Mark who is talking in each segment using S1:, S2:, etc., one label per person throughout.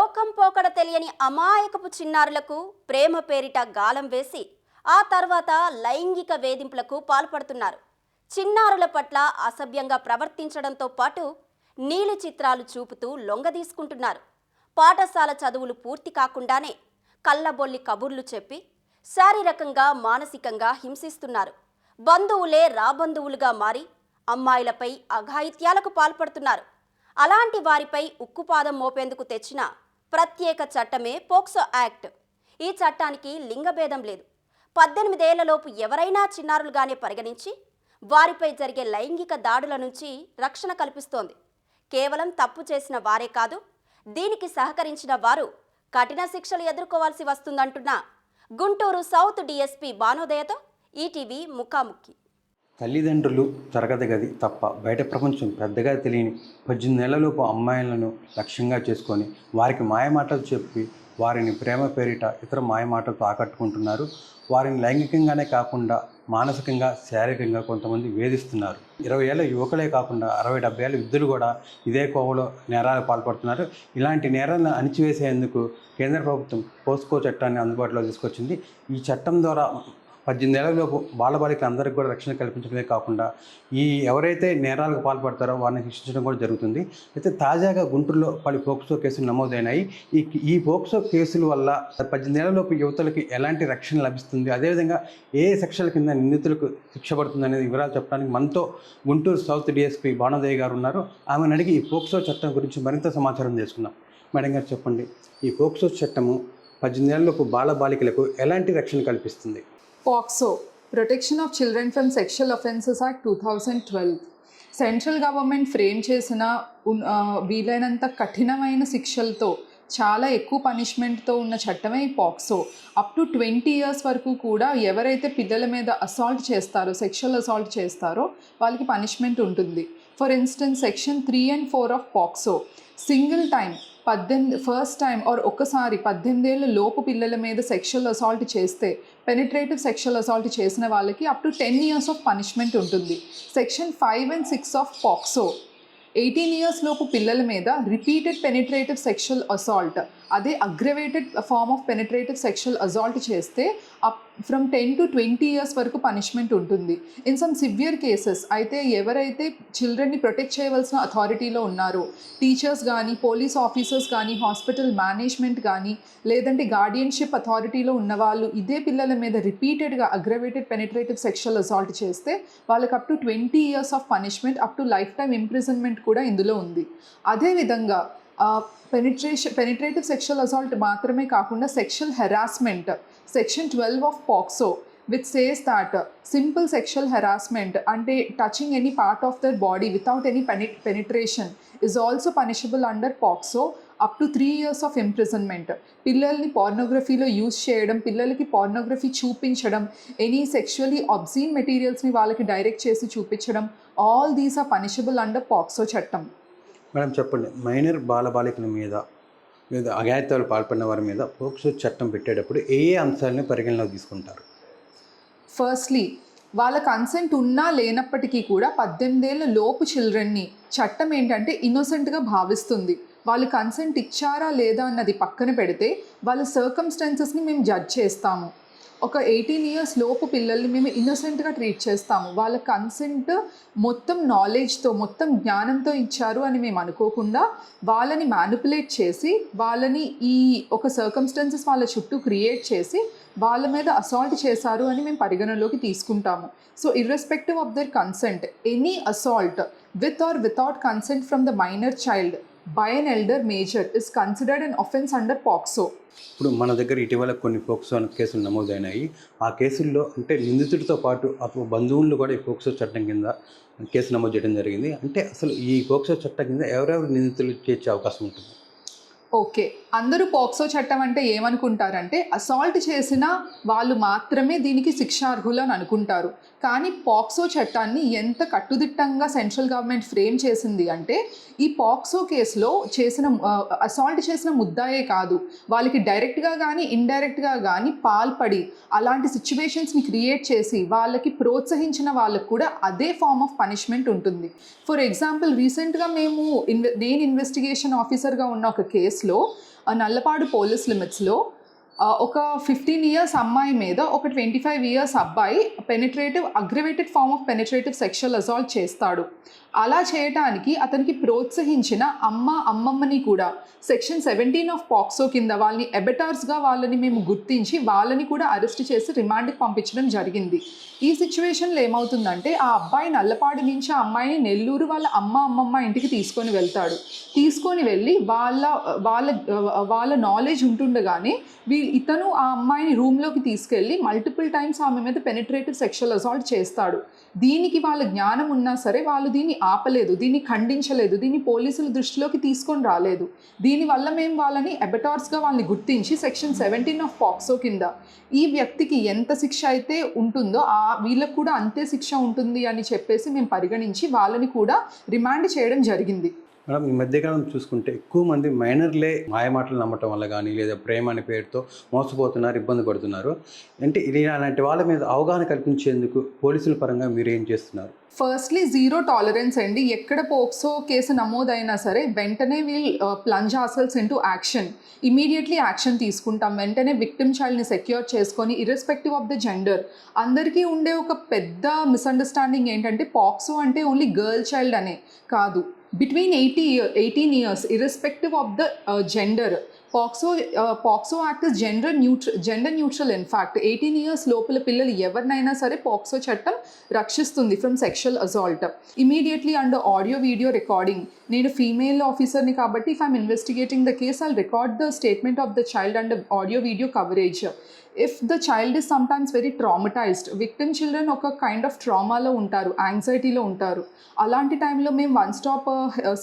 S1: లోకం పోకడ తెలియని అమాయకపు చిన్నారులకు ప్రేమ పేరిట గాలం వేసి ఆ తర్వాత లైంగిక వేధింపులకు పాల్పడుతున్నారు. చిన్నారుల పట్ల అసభ్యంగా ప్రవర్తించడంతో పాటు నీలి చిత్రాలు చూపుతూ లొంగదీసుకుంటున్నారు. పాఠశాల చదువులు పూర్తి కాకుండానే కళ్ళబొల్లి కబుర్లు చెప్పి శారీరకంగా మానసికంగా హింసిస్తున్నారు. బంధువులే రాబంధువులుగా మారి అమ్మాయిలపై అఘాయిత్యాలకు పాల్పడుతున్నారు. అలాంటి వారిపై ఉక్కుపాదం మోపేందుకు తెచ్చిన ప్రత్యేక చట్టమే పోక్సో యాక్ట్. ఈ చట్టానికి లింగభేదం లేదు. 18 ఏళ్లలోపు ఎవరైనా చిన్నారులుగానే పరిగణించి వారిపై జరిగే లైంగిక దాడుల నుంచి రక్షణ కల్పిస్తోంది. కేవలం తప్పు చేసిన వారే కాదు, దీనికి సహకరించిన వారు కఠిన శిక్షలు ఎదుర్కోవాల్సి వస్తుందంటున్న గుంటూరు సౌత్ డీఎస్పీ భానోదయతో ఈటీవీ ముఖాముఖి.
S2: తల్లిదండ్రులు తరగతి గది తప్ప బయట ప్రపంచం పెద్దగా తెలియని 18 ఏళ్లలోపు అమ్మాయిలను లక్ష్యంగా చేసుకొని వారికి మాయమాటలు చెప్పి వారిని ప్రేమ పేరిట ఇతర మాయమాటలతో ఆకట్టుకుంటున్నారు. వారిని లైంగికంగానే కాకుండా మానసికంగా శారీరకంగా కొంతమంది వేధిస్తున్నారు. 20 ఏళ్ల యువకులే కాకుండా 60-70 ఏళ్ల వృద్ధులు కూడా ఇదే కోవలో నేరాలకు పాల్పడుతున్నారు. ఇలాంటి నేరాలను అణిచివేసేందుకు కేంద్ర ప్రభుత్వం పోస్కో చట్టాన్ని అందుబాటులో తీసుకొచ్చింది. ఈ చట్టం ద్వారా 18 ఏళ్లలోపు బాలబాలికలు అందరికీ కూడా రక్షణ కల్పించడమే కాకుండా ఎవరైతే నేరాలకు పాల్పడతారో వారిని శిక్షించడం కూడా జరుగుతుంది. అయితే తాజాగా గుంటూరులో పలు పోక్సో కేసులు నమోదైనాయి. ఈ పోక్సో కేసుల వల్ల 18 ఏళ్లలోపు యువతులకి ఎలాంటి రక్షణ లభిస్తుంది, అదేవిధంగా ఏ సెక్షన్ల కింద నిందితులకు శిక్ష పడుతుంది అనేది వివరాలు చెప్పడానికి మనతో గుంటూరు సౌత్ డిఎస్పీ భానోదయ గారు ఉన్నారు. ఆమెను అడిగి ఈ పోక్సో చట్టం గురించి మరింత సమాచారం చేసుకున్నాం. మేడం గారు చెప్పండి, ఈ పోక్సో చట్టము 18 ఏళ్లలోపు బాలబాలికలకు ఎలాంటి రక్షణ కల్పిస్తుంది?
S3: POCSO, Protection of Children from Sexual Offences Act 2012. Central government frame చేసిన వీలైనంత కఠినమైన శిక్షలతో చాలా ఎక్కువ పనిష్మెంట్తో ఉన్న చట్టమే ఈ పోక్సో. అప్ టు 20 years వరకు కూడా ఎవరైతే పిల్లల మీద అసాల్ట్ చేస్తారో, సెక్షువల్ అసాల్ట్ చేస్తారో వాళ్ళకి పనిష్మెంట్ ఉంటుంది. For instance section 3 and 4 of POCSO single time first time or ఒక్కసారి 18 ఏళ్ళ లోపు పిల్లల మీద సెక్షువల్ అసాల్ట్ చేస్తే, పెనిట్రేటివ్ సెక్షువల్ అసాల్ట్ చేసిన వాళ్ళకి up to 10 years of punishment ఉంటుంది. Section 5 and 6 of POCSO 18 years లోపు పిల్లల మీద రిపీటెడ్ పెనిట్రేటివ్ సెక్షువల్ అసాల్ట్, అదే aggravated form of penetrative sexual assault చేస్తే ఫ్రమ్ 10 to 20 years వరకు పనిష్మెంట్ ఉంటుంది. ఇన్ సమ్ సివియర్ కేసెస్ అయితే ఎవరైతే చిల్డ్రన్ని ప్రొటెక్ట్ చేయవలసిన అథారిటీలో ఉన్నారో, టీచర్స్ కానీ, పోలీస్ ఆఫీసర్స్ కానీ, హాస్పిటల్ మేనేజ్మెంట్ కానీ, లేదంటే గార్డియన్షిప్ అథారిటీలో ఉన్నవాళ్ళు ఇదే పిల్లల మీద రిపీటెడ్గా అగ్రవేటెడ్ పెనిట్రేటివ్ సెక్షువల్ అసాల్ట్ చేస్తే వాళ్ళకి up to 20 years of punishment, up to life time imprisonment కూడా ఇందులో ఉంది. అదేవిధంగా పెనిట్రేటివ్ సెక్షువల్ అసాల్ట్ మాత్రమే కాకుండా sexual harassment, section 12 of POCSO which says that simple sexual harassment అంటే touching any part of their body without any penetration is also punishable under POCSO up to 3 years of imprisonment. పిల్లల్ని పార్నోగ్రఫీలో use చేయడం, పిల్లలకి pornography చూపించడం, any sexually obscene మెటీరియల్స్ని వాళ్ళకి direct చేసి చూపించడం, all these are punishable under POCSO చట్టం.
S2: మేడం చెప్పండి, మైనర్ బాలబాలికల మీద అఘాయిత్యాలు పాల్పడిన వారి మీద పోక్సో చట్టం పెట్టేటప్పుడు ఏ అంశాలని పరిగణలోకి తీసుకుంటారు?
S3: ఫస్ట్లీ వాళ్ళ కన్సెంట్ ఉన్నా లేనప్పటికీ కూడా 18 ఏళ్ళ లోపు చిల్డ్రన్ని చట్టం ఏంటంటే ఇన్నోసెంట్గా భావిస్తుంది. వాళ్ళు కన్సెంట్ ఇచ్చారా లేదా అన్నది పక్కన పెడితే వాళ్ళ సర్కమ్స్టాన్సెస్ని మేము జడ్జ్ చేస్తాము. ఒక 18 years లోపు పిల్లల్ని మేము ఇన్నోసెంట్గా ట్రీట్ చేస్తాము. వాళ్ళ కన్సెంట్ మొత్తం నాలెడ్జ్తో, మొత్తం జ్ఞానంతో ఇచ్చారు అని మేము అనుకోకుండా వాళ్ళని మ్యానిపులేట్ చేసి, వాళ్ళని ఈ ఒక సర్కమ్స్టాన్సెస్ వాళ్ళ చుట్టూ క్రియేట్ చేసి వాళ్ళ మీద అసాల్ట్ చేశారు అని మేము పరిగణలోకి తీసుకుంటాము. So irrespective of their consent, any assault with or without consent from the minor child by an elder major is considered an offence under POCSO.
S2: ఇప్పుడు మన దగ్గర ఇటీవల కొన్ని పోక్సో కేసులు నమోదైనాయి. ఆ కేసుల్లో అంటే నిందితుడితో పాటు అప్పుడు బంధువులను కూడా ఈ పోక్సో చట్టం కింద కేసు నమోదు చేయడం జరిగింది. అంటే అసలు ఈ పోక్సో చట్టం కింద ఎవరెవరు నిందితులు చేర్చే అవకాశం ఉంటుంది?
S3: ఓకే, అందరూ పోక్సో చట్టం అంటే ఏమనుకుంటారంటే అసాల్ట్ చేసిన వాళ్ళు మాత్రమే దీనికి శిక్షార్హులు అని అనుకుంటారు. కానీ పోక్సో చట్టాన్ని ఎంత కట్టుదిట్టంగా సెంట్రల్ గవర్నమెంట్ ఫ్రేమ్ చేసింది అంటే ఈ పోక్సో కేసులో అసాల్ట్ చేసిన ముద్దాయే కాదు, వాళ్ళకి డైరెక్ట్గా కానీ ఇండైరెక్ట్గా కానీ పాల్పడి అలాంటి సిచ్యువేషన్స్ని క్రియేట్ చేసి వాళ్ళకి ప్రోత్సహించిన వాళ్ళకు కూడా అదే ఫార్మ్ ఆఫ్ పనిష్మెంట్ ఉంటుంది. ఫర్ ఎగ్జాంపుల్ రీసెంట్గా నేను ఇన్వెస్టిగేషన్ ఆఫీసర్గా ఉన్న ఒక కేసులో నల్లపాడు పోలీస్ లిమిట్స్లో ఒక 15 ఇయర్స్ అమ్మాయి మీద ఒక 25 ఇయర్స్ అబ్బాయి aggravated form of penetrative sexual assault చేస్తాడు. అలా చేయటానికి అతనికి ప్రోత్సహించిన అమ్మమ్మని కూడా సెక్షన్ 17 ఆఫ్ పాక్సో కింద వాళ్ళని ఎబెటార్స్గా వాళ్ళని మేము గుర్తించి వాళ్ళని కూడా అరెస్ట్ చేసి రిమాండ్కి పంపించడం జరిగింది. ఈ సిచ్యువేషన్లో ఏమవుతుందంటే ఆ అబ్బాయి నల్లపాడు నుంచి ఆ అమ్మాయిని నెల్లూరు వాళ్ళ అమ్మమ్మ ఇంటికి తీసుకొని వెళ్ళి వాళ్ళ నాలెడ్జ్ ఉంటుండగానే ఇతను ఆ అమ్మాయిని రూమ్లోకి తీసుకెళ్ళి మల్టిపుల్ టైమ్స్ ఆమె మీద పెనిట్రేటివ్ సెక్షువల్ అసాల్ట్ చేస్తాడు. దీనికి వాళ్ళ జ్ఞానం ఉన్నా సరే వాళ్ళు దీన్ని ఆపలేదు, దీన్ని ఖండించలేదు, దీన్ని పోలీసుల దృష్టిలోకి తీసుకొని రాలేదు. దీనివల్ల మేము వాళ్ళని ఎబెటార్స్గా వాళ్ళని గుర్తించి సెక్షన్ 17 ఆఫ్ పాక్సో కింద ఈ వ్యక్తికి ఎంత శిక్ష అయితే ఉంటుందో వీళ్ళకు కూడా అంతే శిక్ష ఉంటుంది అని చెప్పేసి మేము పరిగణించి వాళ్ళని కూడా రిమాండ్ చేయడం జరిగింది.
S2: మేడం, ఈ మధ్యకాలం చూసుకుంటే ఎక్కువ మంది మైనర్లే మాయమాటలు నమ్మటం వల్ల కానీ లేదా ప్రేమ అనే పేరుతో మోసపోతున్నారు, ఇబ్బంది పడుతున్నారు. అంటే అలాంటి వాళ్ళ మీద అవగాహన కల్పించేందుకు పోలీసుల పరంగా మీరు ఏం చేస్తున్నారు?
S3: ఫస్ట్లీ 0 టాలరెన్స్ అండి. ఎక్కడ పోక్సో కేసు నమోదైనా సరే వెంటనే plunge ourselves into action, immediately action తీసుకుంటాం. వెంటనే విక్టిమ్ చైల్డ్ని సెక్యూర్ చేసుకొని ఇర్రెస్పెక్టివ్ ఆఫ్ ద జెండర్. అందరికీ ఉండే ఒక పెద్ద మిస్అండర్స్టాండింగ్ ఏంటంటే పాక్సో అంటే ఓన్లీ గర్ల్ చైల్డ్ అనే కాదు, between 18 years irrespective of the gender. POCSO act is gender neutral. In fact 18 years లోపల పిల్లలు ఎవరినైనా సరే పాక్సో చట్టం రక్షిస్తుంది from sexual assault. Immediately under audio video recording, నేను ఫీమేల్ ఆఫీసర్ని కాబట్టి if I'm investigating the case I'll record the statement of the child under audio video coverage. If the child is sometimes very traumatised, victim children ఒక kind of ట్రామాలో ఉంటారు, యాంగ్జైటీలో ఉంటారు. అలాంటి టైంలో మేము 1 stop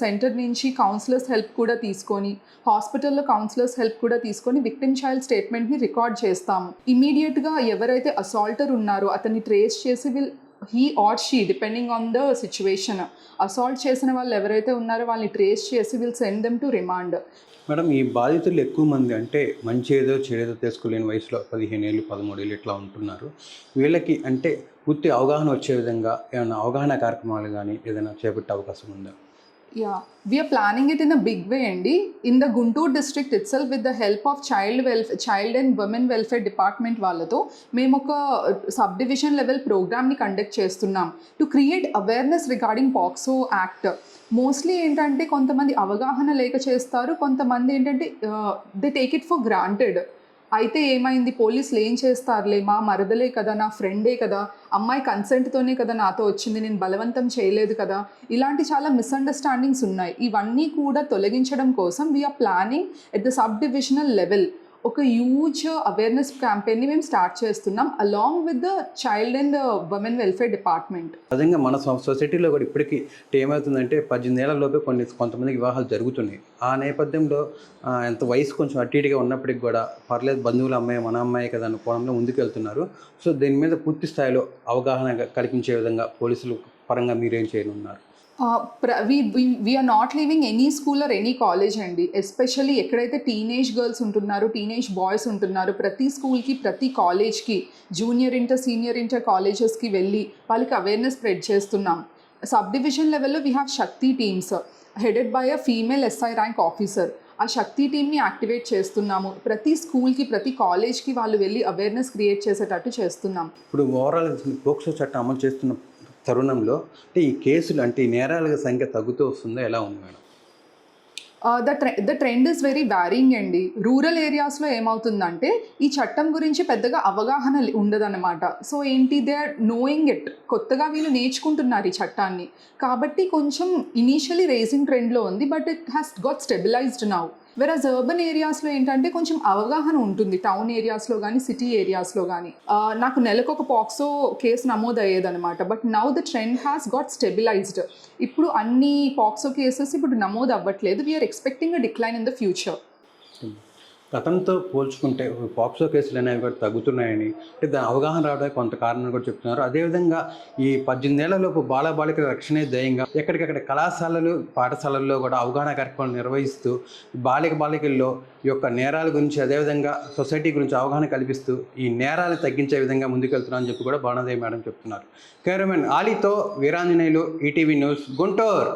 S3: centre నుంచి కౌన్సిలర్స్ హెల్ప్ కూడా తీసుకొని, హాస్పిటల్లో కౌన్సిలర్స్ హెల్ప్ కూడా తీసుకొని విక్టిమ్ చైల్డ్ స్టేట్మెంట్ని రికార్డ్ చేస్తాము. ఇమీడియట్గా ఎవరైతే అసాల్టర్ ఉన్నారో అతన్ని ట్రేస్ చేసి he or she depending on the situation, assault చేసిన వాళ్ళు ఎవరైతే ఉన్నారో వాళ్ళని ట్రేస్ చేసి send them to remand.
S2: Madam, ఈ బాధితులు ఎక్కువ మంది అంటే మంచి ఏదో చెడేదో తెలుసుకోలేని వయసులో 15 ఏళ్ళు 13 ఏళ్ళు ఇట్లా ఉంటున్నారు. వీళ్ళకి అంటే పూర్తి అవగాహన వచ్చే విధంగా ఏమైనా అవగాహన కార్యక్రమాలు కానీ ఏదైనా చేపట్టే అవకాశం ఉందా?
S3: Yeah, we are planning it in a big way అండి. In the Guntur district itself with the help of child and women welfare department వాళ్ళతో మేము ఒక సబ్ డివిజన్ లెవెల్ ప్రోగ్రామ్ని కండక్ట్ చేస్తున్నాం to create awareness regarding POCSO act. Mostly ఏంటంటే కొంతమంది అవగాహన లేక చేస్తారు, కొంతమంది ఏంటంటే they take it for granted. అయితే ఏమైంది, పోలీసులు ఏం చేస్తారులే, మా మరదలే కదా, నా ఫ్రెండే కదా, అమ్మాయి కన్సెంట్తోనే కదా నాతో వచ్చింది, నేను బలవంతం చేయలేదు కదా, ఇలాంటి చాలా మిస్అండర్స్టాండింగ్స్ ఉన్నాయి. ఇవన్నీ కూడా తొలగించడం కోసం we're planning at the sub divisional level ఒక హ్యూజ్ అవేర్నెస్ క్యాంపెయిన్ని మేము స్టార్ట్ చేస్తున్నాం along with the child and women welfare department.
S2: అదేవిధంగా మన సొసైటీలో కూడా ఇప్పటికీ ఏమవుతుందంటే 18 ఏళ్లలోపే కొంతమందికి వివాహాలు జరుగుతున్నాయి. ఆ నేపథ్యంలో ఎంత వయసు కొంచెం అటు ఇటుగా ఉన్నప్పటికి కూడా పర్లేదు, బంధువుల అమ్మాయి మన అమ్మాయి కదా అనుకోవడంలో ముందుకెళ్తున్నారు. సో దీని మీద పూర్తి స్థాయిలో అవగాహన కల్పించే విధంగా పోలీసుల పరంగా మీరేం చేయనున్నారు?
S3: we are not leaving any school or any college అండి. ఎస్పెషల్లీ ఎక్కడైతే టీనేజ్ గర్ల్స్ ఉంటున్నారో, టీనేజ్ బాయ్స్ ఉంటున్నారో, ప్రతి స్కూల్కి ప్రతి కాలేజ్కి జూనియర్ ఇంటర్ సీనియర్ ఇంటర్ కాలేజెస్కి వెళ్ళి వాళ్ళకి అవేర్నెస్ స్ప్రెడ్ చేస్తున్నాం. సబ్ డివిజన్ లెవెల్లో we have Shakti teams headed by a female SI rank officer. ఆ శక్తి టీమ్ని యాక్టివేట్ చేస్తున్నాము. ప్రతి స్కూల్కి ప్రతి కాలేజ్కి వాళ్ళు వెళ్ళి అవేర్నెస్ క్రియేట్ చేసేటట్టు చేస్తున్నాం.
S2: ఇప్పుడు ఓవరాల్ పోక్సో చట్టం అమలు చేస్తున్న తరుణంలో అంటే ఈ కేసులు అంటే ఈ నేరాల సంఖ్య తగ్గుతూ వస్తుందో ఎలా ఉంది madam?
S3: The trend is very varying అండి. రూరల్ ఏరియాస్లో ఏమవుతుందంటే ఈ చట్టం గురించి పెద్దగా అవగాహన ఉండదన్నమాట. సో ఏంటి, దే ఆర్ నోయింగ్ ఇట్, కొత్తగా వీళ్ళు నేర్చుకుంటున్నారు ఈ చట్టాన్ని. కాబట్టి కొంచెం ఇనీషియలీ రేసింగ్ ట్రెండ్లో ఉంది, but it has got stabilised now. వెరాజ్ అర్బన్ ఏరియాస్లో ఏంటంటే కొంచెం అవగాహన ఉంటుంది, టౌన్ ఏరియాస్లో కానీ సిటీ ఏరియాస్లో కానీ. నాకు నెలకు ఒక పాక్సో కేసు నమోదు అయ్యేదన్నమాట, but now the trend has got stabilised. ఇప్పుడు అన్ని పాక్సో కేసెస్ ఇప్పుడు నమోదు అవ్వట్లేదు. We are expecting a decline in the future.
S2: గతంతో పోల్చుకుంటే పాక్సో కేసులు అనేవి కూడా తగ్గుతున్నాయని, అంటే దాని అవగాహన రావడానికి కొంత కారణం కూడా చెప్తున్నారు. అదేవిధంగా ఈ 18 ఏళ్లలోపు బాలబాలికల రక్షణే ధ్యేయంగా ఎక్కడికక్కడ కళాశాలలు పాఠశాలల్లో కూడా అవగాహన కార్యక్రమాలు నిర్వహిస్తూ బాలికల్లో ఈ యొక్క నేరాల గురించి అదేవిధంగా సొసైటీ గురించి అవగాహన కల్పిస్తూ ఈ నేరాలు తగ్గించే విధంగా ముందుకెళ్తున్నారని చెప్పి కూడా భానుదేవి మేడం చెప్తున్నారు. కెమెరామెన్ ఆలీతో వీరాంజనేయులు, ఈటీవీ న్యూస్, గుంటూరు.